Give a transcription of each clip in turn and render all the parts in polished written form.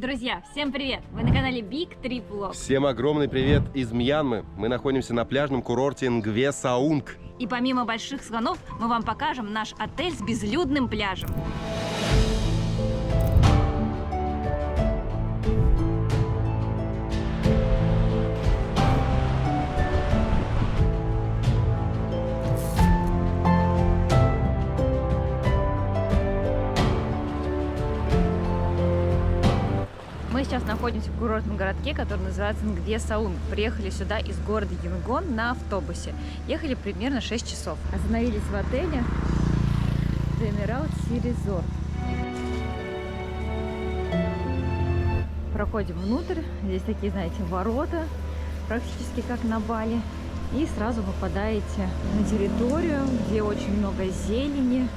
Друзья, всем привет! Вы на канале Big Trip Vlog. Всем огромный привет из Мьянмы. Мы находимся на пляжном курорте Нгве Саунг. И помимо больших слонов, мы вам покажем наш отель с безлюдным пляжем. Мы сейчас находимся в курортном городке, который называется Нгве Саунг. Приехали сюда из города Янгон на автобусе. Ехали примерно 6 часов. Остановились в отеле The Emerald Sea Resort. Проходим внутрь. Здесь такие, знаете, ворота, практически как на Бали. И сразу попадаете на территорию, где очень много зелени.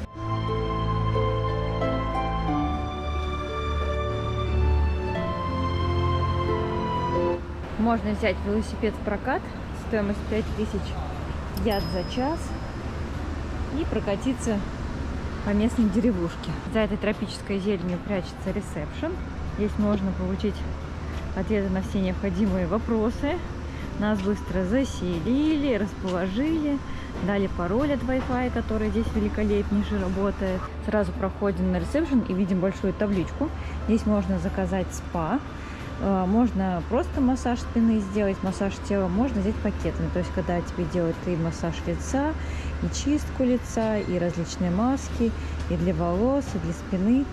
Можно взять велосипед в прокат, стоимость 5000 йат за час, и прокатиться по местной деревушке. За этой тропической зеленью прячется ресепшн. Здесь можно получить ответы на все необходимые вопросы. Нас быстро заселили, расположили, дали пароль от Wi-Fi, который здесь великолепнейше работает. Сразу проходим на ресепшн и видим большую табличку. Здесь можно заказать спа. Можно просто массаж спины сделать, массаж тела, можно взять пакетами. То есть, когда тебе делают и массаж лица, и чистку лица, и различные маски, и для волос, и для спины.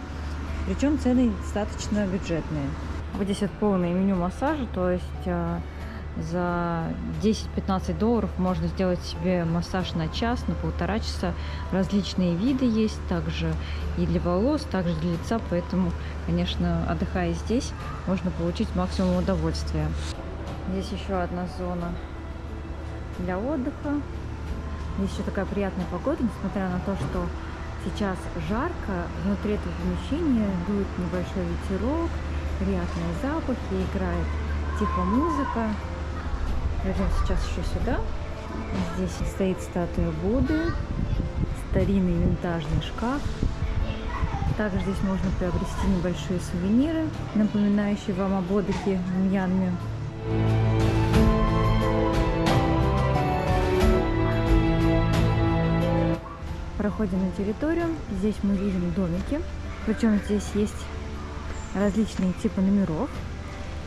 Причем цены достаточно бюджетные. Вот здесь вот полное меню массажа, то есть за 10-15 долларов можно сделать себе массаж на час, на полтора часа. Различные виды есть, также и для волос, также для лица, поэтому, конечно, отдыхая здесь, можно получить максимум удовольствия. Здесь еще одна зона для отдыха. Здесь еще такая приятная погода, несмотря на то, что сейчас жарко, внутри этого помещения дует небольшой ветерок, приятные запахи, играет тихо музыка. Пойдем сейчас еще сюда. Здесь стоит статуя Будды, старинный винтажный шкаф. Также здесь можно приобрести небольшие сувениры, напоминающие вам об отдыхе в Мьянме. Проходим на территорию. Здесь мы видим домики. Причем здесь есть различные типы номеров.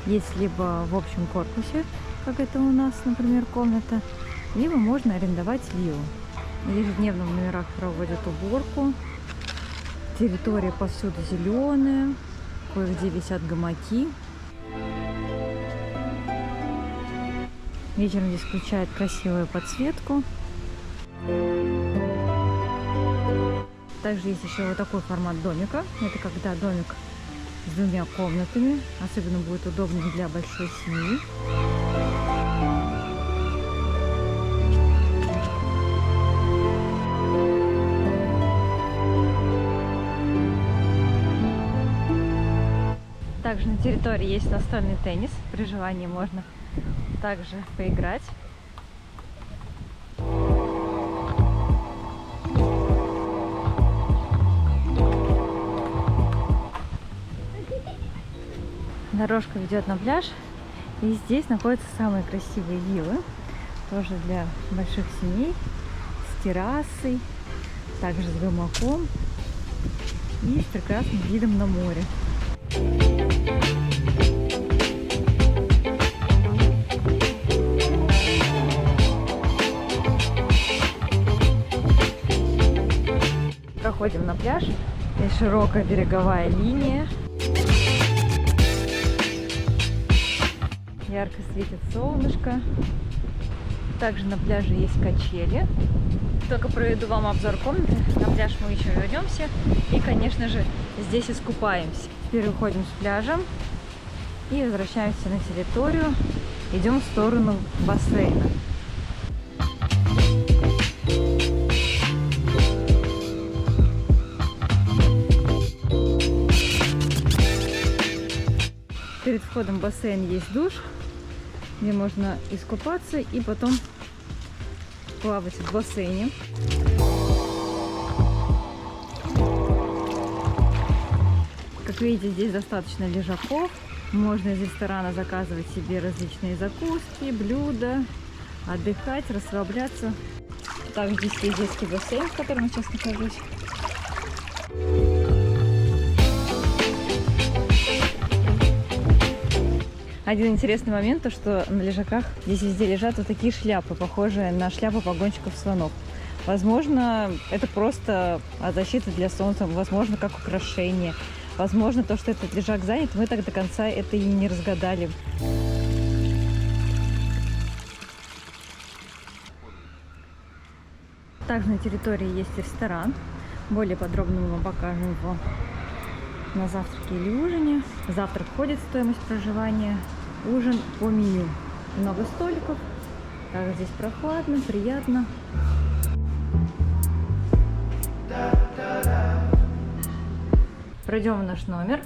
Есть либо в общем корпусе, как это у нас, например, комната, либо можно арендовать виллу. Ежедневно в номерах проводят уборку. Территория повсюду зеленая, кое-где висят гамаки. Вечером здесь включают красивую подсветку. Также есть еще вот такой формат домика. Это когда домик с двумя комнатами. Особенно будет удобно для большой семьи. Также на территории есть настольный теннис. При желании можно также поиграть. Дорожка ведет на пляж. И здесь находятся самые красивые виллы. Тоже для больших семей. С террасой. Также с гамаком. И с прекрасным видом на море. Проходим на пляж. Здесь широкая береговая линия. Ярко светит солнышко. Также на пляже есть качели. Только проведу вам обзор комнаты. На пляж мы еще вернемся. И, конечно же, здесь искупаемся. Теперь уходим с пляжа и возвращаемся на территорию. Идем в сторону бассейна. Перед входом в бассейн есть душ, где можно искупаться и потом плавать в бассейне. Как Как видите, здесь достаточно лежаков. Можно из ресторана заказывать себе различные закуски, блюда, отдыхать, расслабляться. Также здесь есть детский бассейн, в котором я сейчас нахожусь. Один интересный момент, то что на лежаках здесь везде лежат вот такие шляпы, похожие на шляпы погонщиков слонов. Возможно, это просто от защиты для солнца, возможно, как украшение. Возможно, то, что этот лежак занят, мы так до конца это и не разгадали. Также на территории есть ресторан. Более подробно мы вам покажем его на завтраке или ужине. Завтрак входит в стоимость проживания, ужин по меню. Много столиков, также здесь прохладно, приятно. Пройдем в наш номер.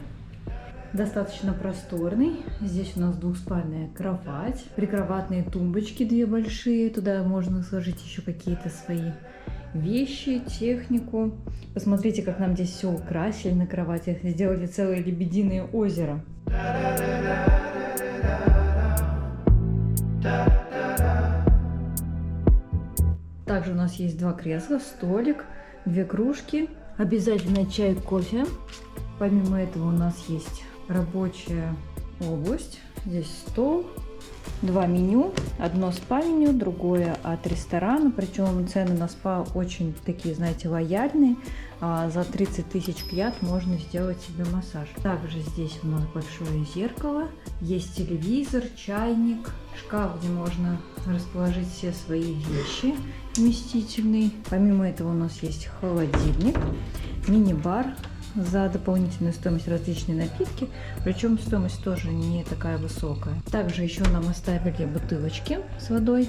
Достаточно просторный. Здесь у нас двухспальная кровать, прикроватные тумбочки две большие. Туда можно сложить еще какие-то свои вещи, технику. Посмотрите, как нам здесь все украсили на кроватях. Сделали целое лебединое озеро. Также у нас есть два кресла, столик, две кружки. Обязательно чай, кофе. Помимо этого у нас есть рабочая область. Здесь стол, два меню. Одно спа-меню, другое от ресторана. Причем цены на спа очень такие, знаете, лояльные. За 30 тысяч кьят можно сделать себе массаж. Также здесь у нас большое зеркало. Есть телевизор, чайник, шкаф, где можно расположить все свои вещи вместительный. Помимо этого у нас есть холодильник, мини-бар. За дополнительную стоимость различные напитки, причем стоимость тоже не такая высокая. Также еще нам оставили бутылочки с водой,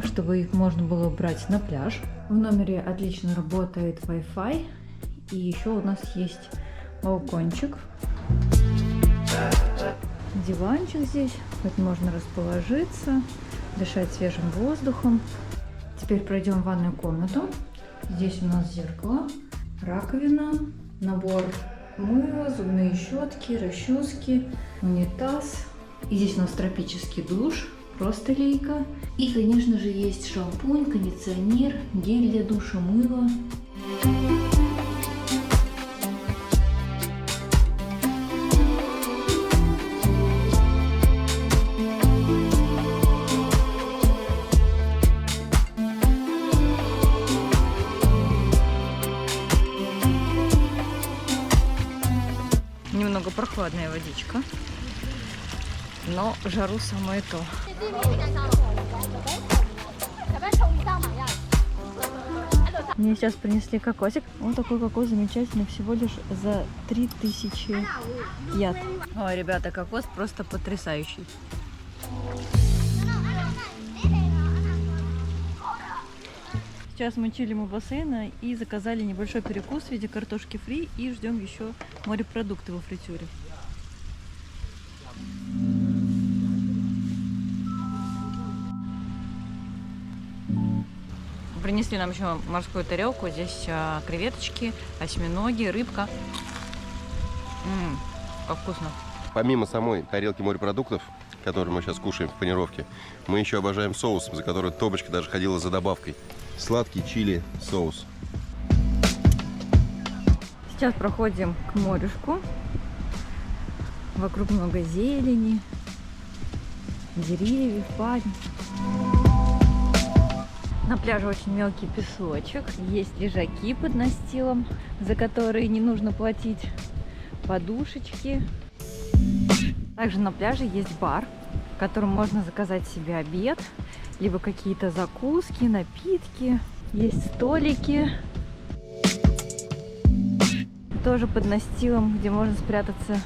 чтобы их можно было брать на пляж. В номере отлично работает Wi-Fi, и еще у нас есть балкончик, диванчик здесь, хоть можно расположиться, дышать свежим воздухом. Теперь пройдем в ванную комнату. Здесь у нас зеркало, раковина, набор мыла, зубные щетки, расчески, унитаз. И здесь у нас тропический душ, просто лейка. И, конечно же, есть шампунь, кондиционер, гель для душа, мыло. Немного прохладная водичка, но жару самое то. Мне сейчас принесли кокосик. Вот такой кокос замечательный, всего лишь за 3000 кьят. Ой, ребята, кокос просто потрясающий. Сейчас мы чилим у бассейна и заказали небольшой перекус в виде картошки фри и ждем еще морепродукты во фритюре. Принесли нам еще морскую тарелку. Здесь креветочки, осьминоги, рыбка. Как вкусно. Помимо самой тарелки морепродуктов, которую мы сейчас кушаем в панировке, мы еще обожаем соус, за который Тобочка даже ходила за добавкой. Сладкий чили соус. Сейчас проходим к морюшку. Вокруг много зелени, деревьев, пальм. На пляже очень мелкий песочек. Есть лежаки под настилом, за которые не нужно платить, подушечки. Также на пляже есть бар, в котором можно заказать себе обед, либо какие-то закуски, напитки. Есть столики, тоже под настилом, где можно спрятаться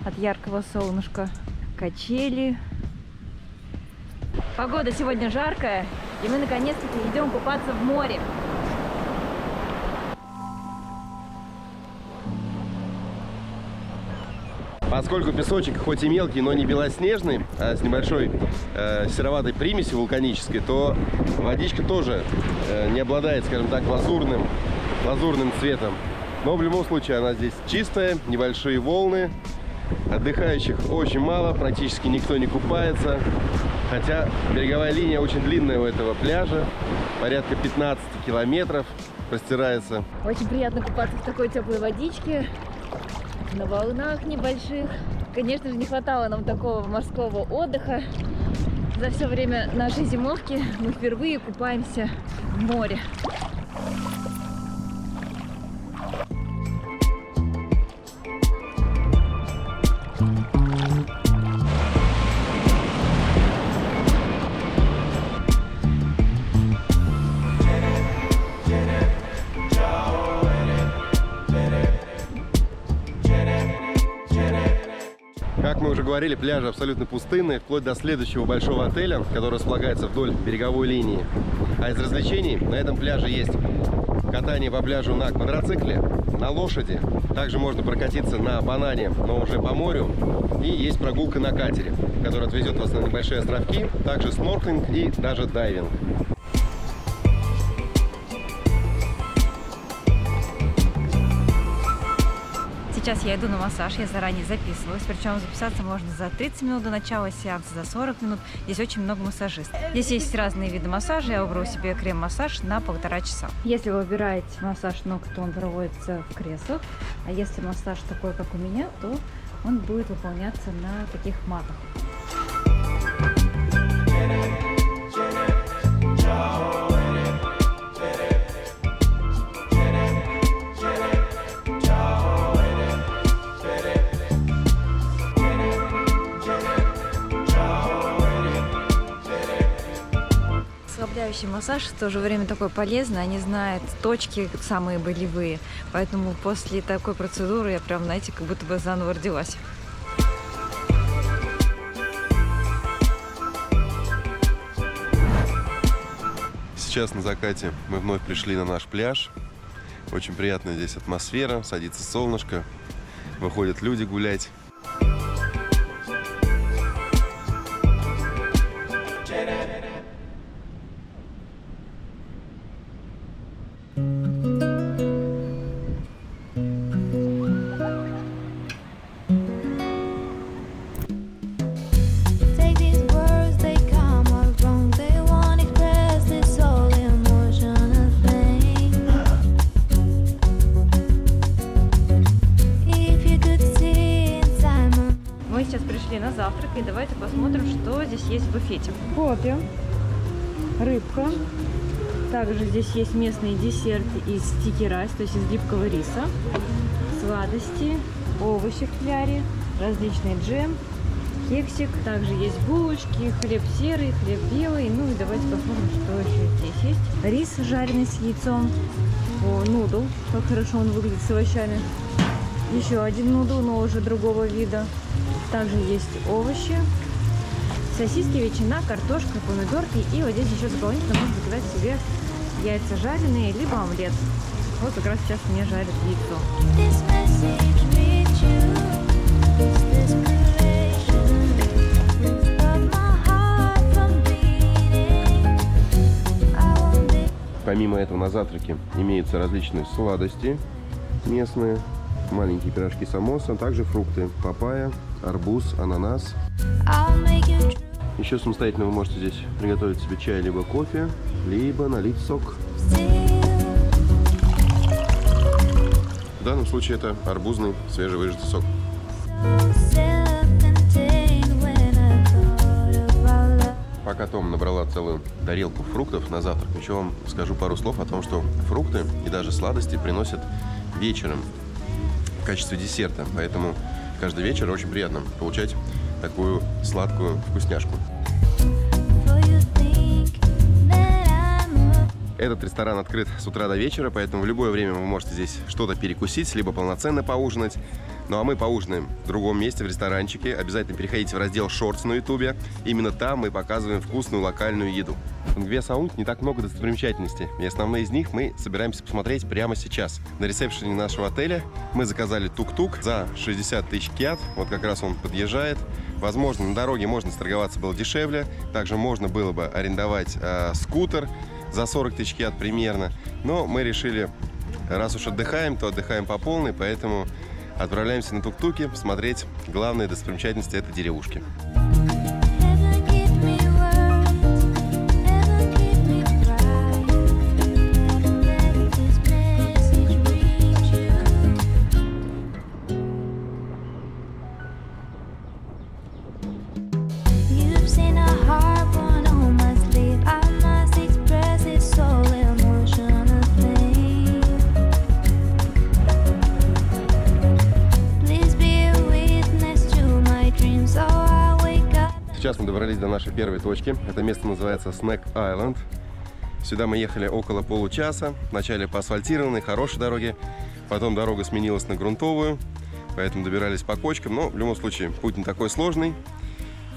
от яркого солнышка. Качели. Погода сегодня жаркая, и мы наконец-таки идем купаться в море. Поскольку песочек хоть и мелкий, но не белоснежный, а с небольшой сероватой примесью вулканической, то водичка тоже не обладает, скажем так, лазурным цветом. Но в любом случае она здесь чистая, небольшие волны. Отдыхающих очень мало, практически никто не купается. Хотя береговая линия очень длинная у этого пляжа. Порядка 15 километров простирается. Очень приятно купаться в такой теплой водичке, на волнах небольших. Конечно же, не хватало нам такого морского отдыха. За все время нашей зимовки мы впервые купаемся в море. Как мы уже говорили, пляжи абсолютно пустынные, вплоть до следующего большого отеля, который располагается вдоль береговой линии. А из развлечений на этом пляже есть катание по пляжу на квадроцикле, на лошади. Также можно прокатиться на банане, но уже по морю. И есть прогулка на катере, которая отвезет вас на небольшие островки. Также снорклинг и даже дайвинг. Сейчас я иду на массаж, я заранее записывалась, причем записаться можно за 30 минут до начала сеанса, за 40 минут. Здесь очень много массажистов. Здесь есть разные виды массажа, я выбрала себе крем-массаж на 1,5 часа. Если вы выбираете массаж ног, то он проводится в креслах, а если массаж такой, как у меня, то он будет выполняться на таких матах. Расслабляющий массаж в то же время такой полезный, они знают точки самые болевые, поэтому после такой процедуры я прям, знаете, как будто бы заново родилась. Сейчас на закате мы вновь пришли на наш пляж. Очень приятная здесь атмосфера, садится солнышко, выходят люди гулять. На завтрак, и давайте посмотрим, что здесь есть в буфете. Кофе, рыбка, также здесь есть местные десерты из стики-райс, то есть из гибкого риса, сладости, овощи в кляре, различный джем, кексик, также есть булочки, хлеб серый, хлеб белый. Ну и давайте посмотрим, что еще здесь есть. Рис жареный с яйцом, нудл, как хорошо он выглядит с овощами. Еще один нудл, но уже другого вида. Также есть овощи, сосиски, ветчина, картошка, помидорки. И вот здесь еще дополнительно можно заказать себе яйца жареные, либо омлет. Вот как раз сейчас мне жарят яйцо. Помимо этого на завтраке имеются различные сладости местные, маленькие пирожки самоса, также фрукты: папайя, арбуз, ананас. Еще самостоятельно вы можете здесь приготовить себе чай, либо кофе, либо налить сок. В данном случае это арбузный свежевыжатый сок. Пока Том набрала целую тарелку фруктов на завтрак, еще вам скажу пару слов о том, что фрукты и даже сладости приносят вечером в качестве десерта. Поэтому каждый вечер очень приятно получать такую сладкую вкусняшку. Этот ресторан открыт с утра до вечера, поэтому в любое время вы можете здесь что-то перекусить, либо полноценно поужинать. Ну а мы поужинаем в другом месте, в ресторанчике. Обязательно переходите в раздел Shorts на ютубе. Именно там мы показываем вкусную локальную еду. В Нгве Саунд не так много достопримечательностей, и основные из них мы собираемся посмотреть прямо сейчас. На ресепшене нашего отеля мы заказали тук-тук за 60 тысяч кьят. Вот как раз он подъезжает. Возможно, на дороге можно сторговаться было дешевле. Также можно было бы арендовать скутер за 40 тысяч кьят примерно. Но мы решили Раз уж отдыхаем, то отдыхаем по полной, поэтому отправляемся на тук-туке смотреть главные достопримечательности этой деревушки. Сейчас мы добрались до нашей первой точки. Это место называется Снэк Айленд. Сюда мы ехали около получаса. Вначале по асфальтированной, хорошей дороге. Потом дорога сменилась на грунтовую. Поэтому добирались по кочкам. Но в любом случае путь не такой сложный.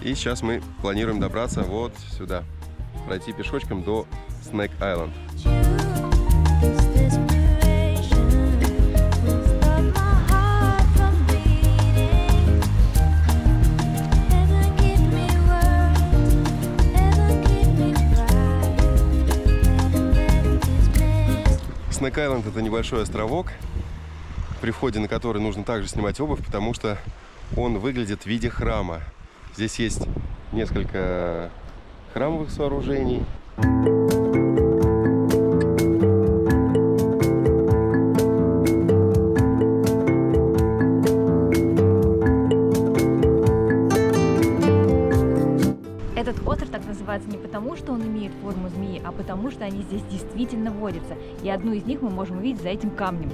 И сейчас мы планируем добраться вот сюда. Пройти пешочком до Снэк Айленд. Снэк Айленд — это небольшой островок, при входе на который нужно также снимать обувь, потому что он выглядит в виде храма. Здесь есть несколько храмовых сооружений. Этот остров так называется не потому, что он имеет форму змеи, а потому, что они здесь действительно водятся. И одну из них мы можем увидеть за этим камнем.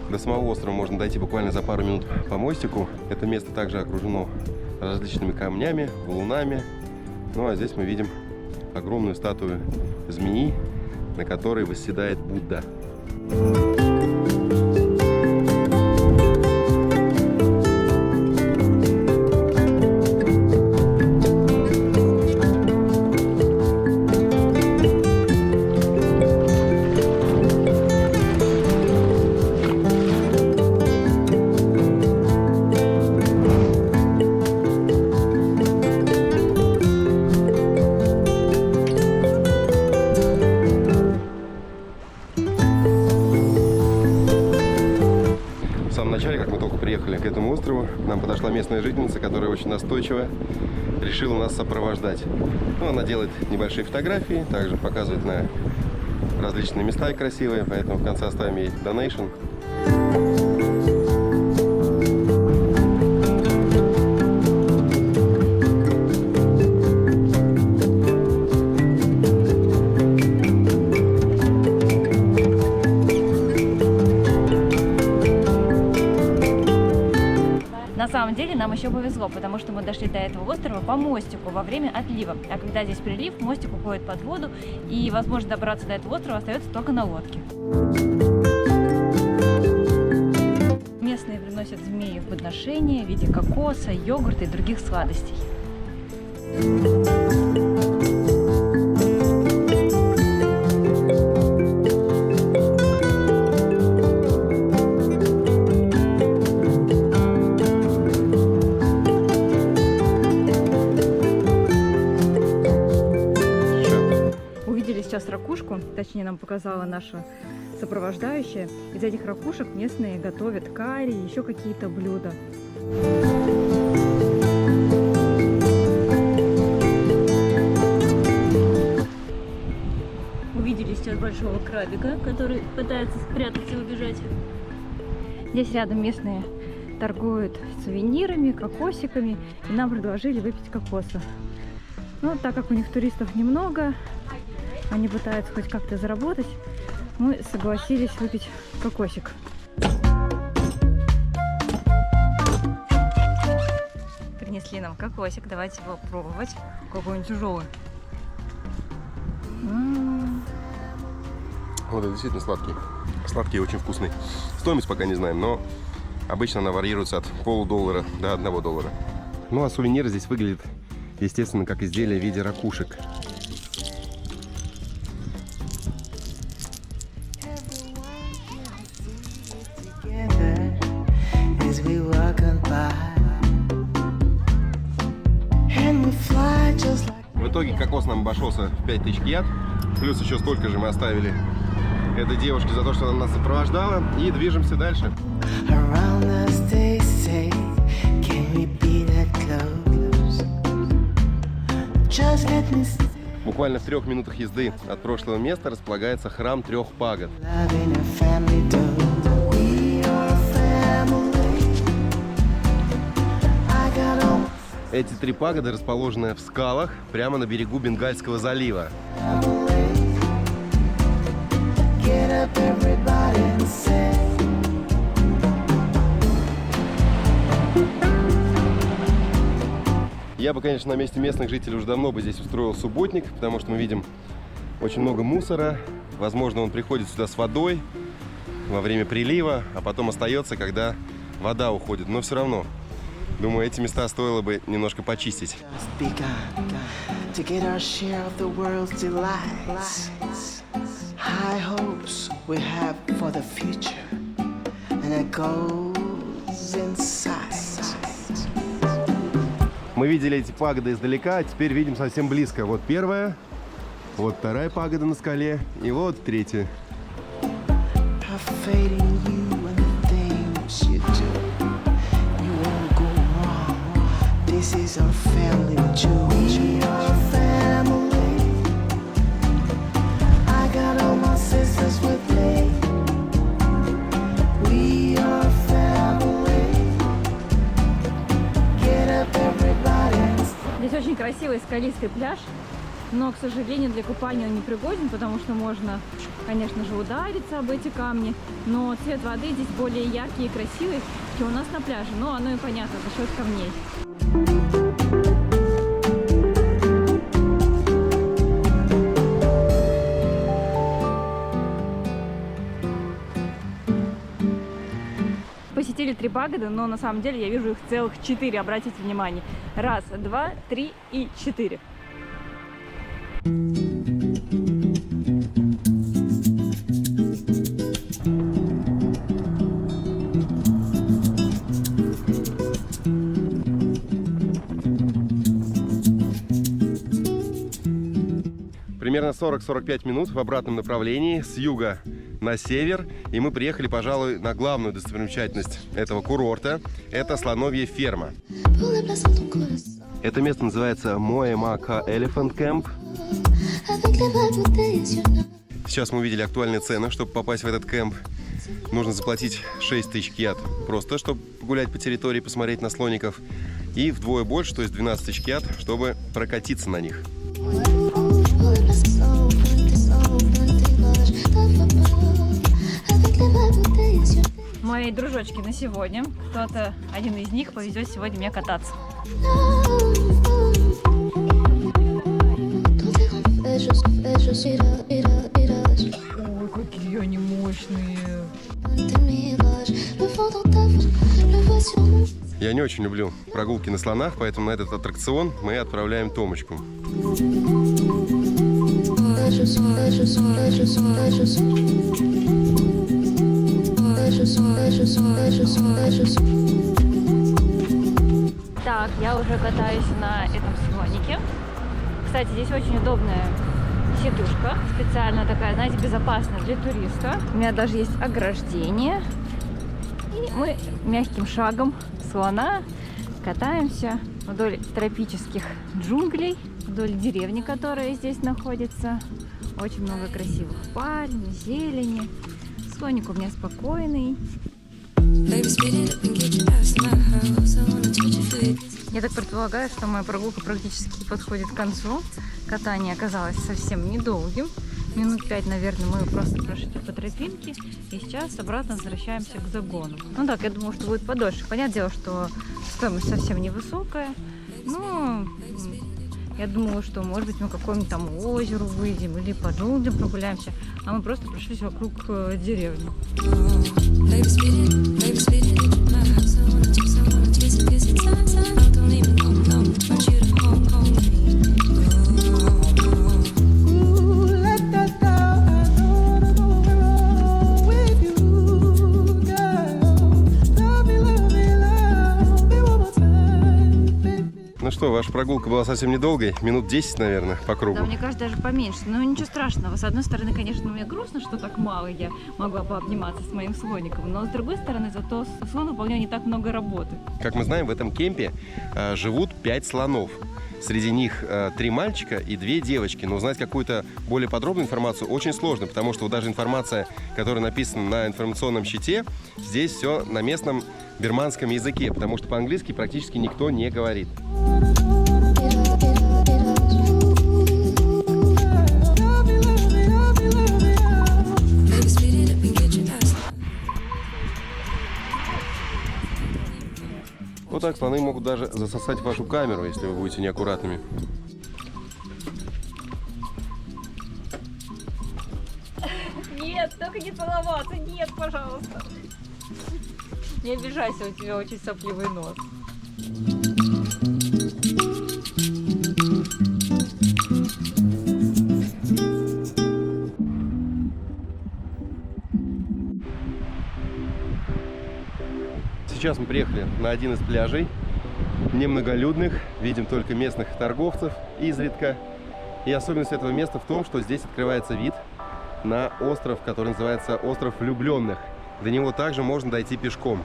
До самого острова можно дойти буквально за пару минут по мостику. Это место также окружено различными камнями, валунами. Ну а здесь мы видим огромную статую змеи, на которой восседает Будда. К этому острову к нам подошла местная жительница, которая очень настойчиво решила нас сопровождать. Ну, она делает небольшие фотографии, также показывает на различные места красивые, поэтому в конце оставим ей donation. На самом деле нам еще повезло, потому что мы дошли до этого острова по мостику во время отлива. А когда здесь прилив, мостик уходит под воду, и возможность добраться до этого острова остается только на лодке. Местные приносят змеи в подношение в виде кокоса, йогурта и других сладостей. Сейчас ракушку, точнее нам показала наша сопровождающая. Из этих ракушек местные готовят карри, еще какие-то блюда. Увидели сейчас большого крабика, который пытается спрятаться и убежать. Здесь рядом местные торгуют сувенирами, кокосиками, и нам предложили выпить кокоса. Но так как у них туристов немного, они пытаются хоть как-то заработать, мы согласились выпить кокосик. Принесли нам кокосик, давайте его пробовать. Какой он тяжелый. Вот это действительно сладкий. Сладкий и очень вкусный. Стоимость пока не знаем, но обычно она варьируется от $0,5 до $1. Ну а сувенир здесь выглядит, естественно, как изделие в виде ракушек. As we кокос нам обошелся в 5000 кьяд. Плюс еще столько же мы оставили этой девушке за то, что она нас сопровождала. И движемся дальше. Буквально в 3 минутах езды от прошлого места располагается храм 3 пагод. Эти 3 пагоды расположены в скалах прямо на берегу Бенгальского залива. Я бы, конечно, на месте местных жителей уже давно бы здесь устроил субботник, потому что мы видим очень много мусора. Возможно, он приходит сюда с водой во время прилива, а потом остается, когда вода уходит. Но все равно, думаю, эти места стоило бы немножко почистить. Мы видели эти пагоды издалека, а теперь видим совсем близко. Вот первая, вот вторая пагода на скале, и вот третья. Здесь очень красивый скалистый пляж, но, к сожалению, для купания он не пригоден, потому что можно, конечно же, удариться об эти камни, но цвет воды здесь более яркий и красивый, чем у нас на пляже, но оно и понятно за счет камней. Посетили 3 пагоды, но на самом деле я вижу их целых 4, обратите внимание. 1, 2, 3 и 4. Примерно 40-45 минут в обратном направлении с юга на север, и мы приехали, пожалуй, на главную достопримечательность этого курорта. Это слоновья ферма. Это место называется Моэ-Мака Elephant Camp. Сейчас мы увидели актуальные цены. Чтобы попасть в этот кемп, нужно заплатить 6000 кьяд просто, чтобы погулять по территории, посмотреть на слоников, и вдвое больше, то есть 12 000 кьяд, чтобы прокатиться на них. Мои дружочки на сегодня. Кто-то, один из них, повезет сегодня меня кататься. Ой, какие они мощные. Я не очень люблю прогулки на слонах, поэтому на этот аттракцион мы отправляем Томочку. Так, я уже катаюсь на этом слонике. Кстати, здесь очень удобная сидушка, специально такая, знаете, безопасная для туриста. У меня даже есть ограждение. И мы мягким шагом слона катаемся вдоль тропических джунглей, вдоль деревни, которая здесь находится. Очень много красивых пальм, зелени. Слоник у меня спокойный. Я так предполагаю, что моя прогулка практически подходит к концу. Катание оказалось совсем недолгим. Минут 5, наверное, мы просто прошли по тропинке. И сейчас обратно возвращаемся к загону. Ну так, я думаю, что будет подольше. Понятное дело, что стоимость совсем невысокая. Но я думала, что, может быть, мы к какому-нибудь там озеру выйдем или по джунглям прогуляемся. А мы просто прошлись вокруг деревни. что, ваша прогулка была совсем недолгой, минут 10, наверное, по кругу. Да, мне кажется, даже поменьше. Но ничего страшного. С одной стороны, конечно, мне грустно, что так мало я могла пообниматься с моим слоником. Но с другой стороны, зато слон выполнял не так много работы. Как мы знаем, в этом кемпе живут 5 слонов. Среди них 3 мальчика и 2 девочки. Но узнать какую-то более подробную информацию очень сложно, потому что вот даже информация, которая написана на информационном щите, здесь все на местном бирманском языке, потому что по-английски практически никто не говорит. Вот так слоны могут даже засосать вашу камеру, если вы будете неаккуратными. Нет, только не целоваться. Нет, пожалуйста. Не обижайся, у тебя очень сопливый нос. Сейчас мы приехали на один из пляжей, немноголюдных, видим только местных торговцев изредка. И особенность этого места в том, что здесь открывается вид на остров, который называется остров Влюбленных. До него также можно дойти пешком.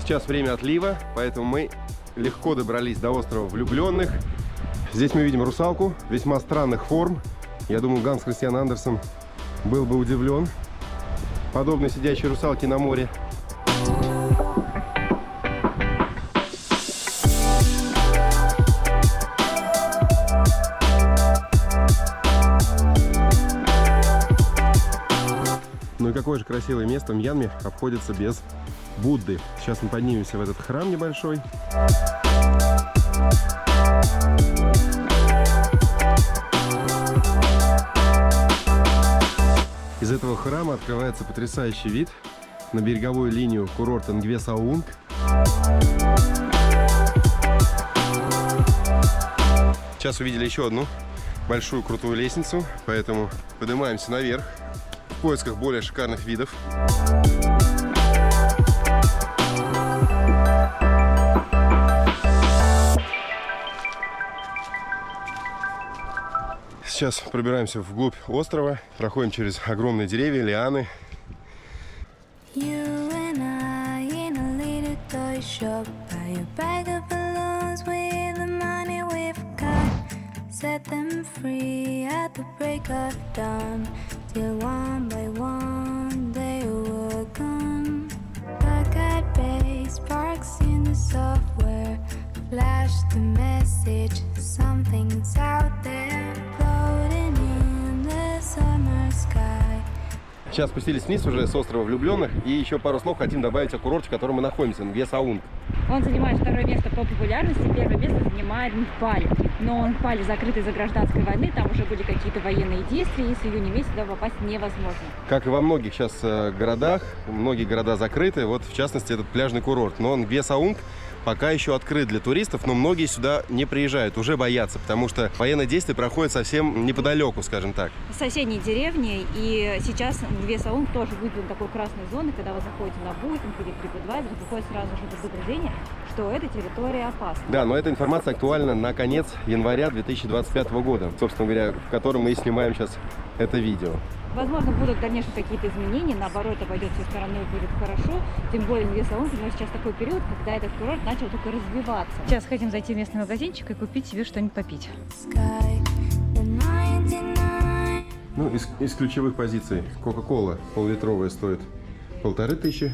Сейчас время отлива, поэтому мы легко добрались до острова Влюбленных. Здесь мы видим русалку весьма странных форм. Я думаю, Ганс Христиан Андерсен был бы удивлен подобной сидящей русалке на море. Ну и какое же красивое место в Мьянме обходится без Будды. Сейчас мы поднимемся в этот храм небольшой. Из этого храма открывается потрясающий вид на береговую линию курорта Нгве Саунг. Сейчас увидели еще одну большую крутую лестницу, поэтому поднимаемся наверх в поисках более шикарных видов. Сейчас пробираемся вглубь острова, проходим через огромные деревья, лианы. Сейчас спустились вниз уже с острова Влюбленных. И еще пару слов хотим добавить о курорте, в котором мы находимся, Нгве Саунг. Он занимает второе место по популярности. Первое место занимает Мпали. Но Мпали закрыт из-за гражданской войны. Там уже были какие-то военные действия. И с июня месяца туда попасть невозможно. Как и во многих сейчас городах, многие города закрыты. Вот в частности этот пляжный курорт. Но Нгве Саунг пока еще открыт для туристов, но многие сюда не приезжают, уже боятся, потому что военные действия проходят совсем неподалеку, скажем так. В соседней деревне, и сейчас Нгве Саунг тоже выделен такой красной зоной, когда вы заходите на Booking или TripAdvisor, приходит сразу же предупреждение, что эта территория опасна. Да, но эта информация актуальна на конец января 2025 года, собственно говоря, в котором мы и снимаем сейчас это видео. Возможно, будут в дальнейшем какие-то изменения, наоборот, обойдет всей стороной и будет хорошо. Тем более Нгве Саунг, у него сейчас такой период, когда этот курорт начал только развиваться. Сейчас хотим зайти в местный магазинчик и купить себе что-нибудь попить. Ну, из ключевых позиций Кока-кола пол-литровая стоит 1500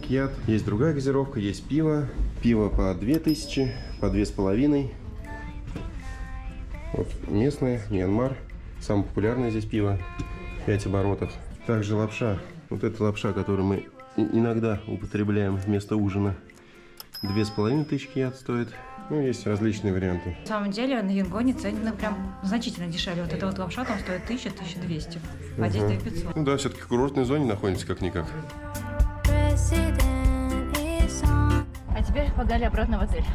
кьят. Есть другая газировка, есть пиво. Пиво по 2000, по 2500. Вот местное, Мьянмар. Самое популярное здесь пиво. 5 оборотов. Также лапша. Вот эта лапша, которую мы иногда употребляем вместо ужина. 2500 кьят стоит. Ну, есть различные варианты. На самом деле на Янгоне цены прям значительно дешевле. Вот эта вот лапша там стоит 1000-1200, а здесь 2500. Ну да, все-таки в курортной зоне находимся как-никак. А теперь погнали обратно в отель.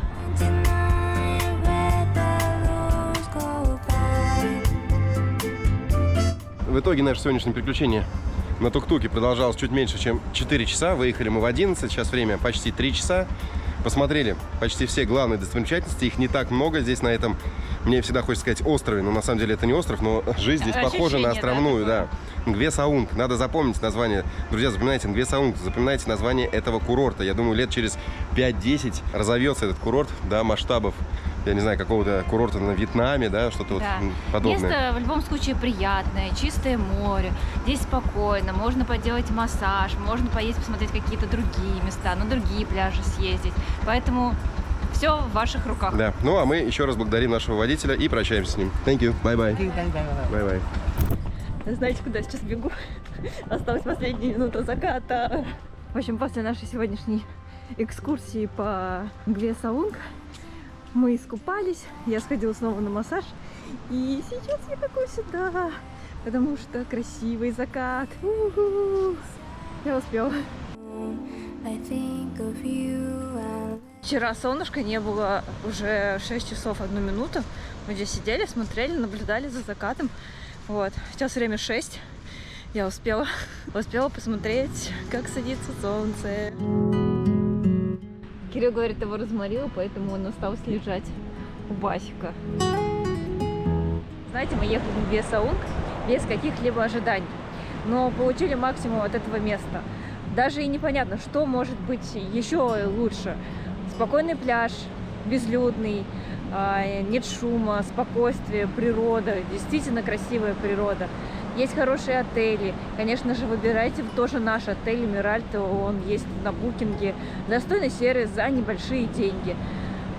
В итоге наше сегодняшнее приключение на тук-туке продолжалось чуть меньше, чем 4 часа. Выехали мы в 11, сейчас время почти 3 часа. Посмотрели почти все главные достопримечательности, их не так много здесь на этом, мне всегда хочется сказать, острове, но на самом деле это не остров, но жизнь здесь похожа на островную, да. Нгве-Саунг, надо запомнить название, друзья, запоминайте Нгве-Саунг, запоминайте название этого курорта. Я думаю, лет через 5-10 разовьется этот курорт до масштабов, я не знаю, какого-то курорта на Вьетнаме, да, что-то Да. вот подобное. Место в любом случае приятное, чистое море, здесь спокойно, можно поделать массаж, можно поесть, посмотреть какие-то другие места, на другие пляжи съездить. Поэтому все в ваших руках. Да, ну а мы еще раз благодарим нашего водителя и прощаемся с ним. Thank you, bye-bye. Bye-bye. Знаете, куда я сейчас бегу? Осталась последняя минута заката. В общем, после нашей сегодняшней экскурсии по Нгве-Саунг мы искупались, я сходила снова на массаж, и сейчас я бегу сюда, потому что красивый закат. У-ху. Я успела. Вчера солнышка не было, уже 6 часов 1 минуту. Мы здесь сидели, смотрели, наблюдали за закатом. Вот. Сейчас время 6. Я успела посмотреть, как садится солнце. Кирилл говорит, его разморило, поэтому он остался лежать у Басика. Знаете, мы ехали в Нгве-Саунг без каких-либо ожиданий, но получили максимум от этого места. Даже и непонятно, что может быть еще лучше. Спокойный пляж, безлюдный, нет шума, спокойствие, природа, действительно красивая природа. Есть хорошие отели. Конечно же, выбирайте тоже наш отель Эмиральто, он есть на букинге. Достойный сервис за небольшие деньги.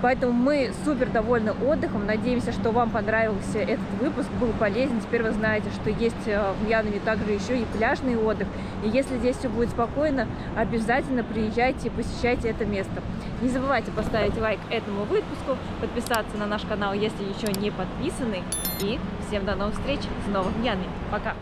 Поэтому мы супер довольны отдыхом. Надеемся, что вам понравился этот выпуск, был полезен. Теперь вы знаете, что есть в Мьянме также еще и пляжный отдых. И если здесь все будет спокойно, обязательно приезжайте и посещайте это место. Не забывайте поставить лайк этому выпуску, подписаться на наш канал, если еще не подписаны. И всем до новых встреч снова в Мьянме. Пока!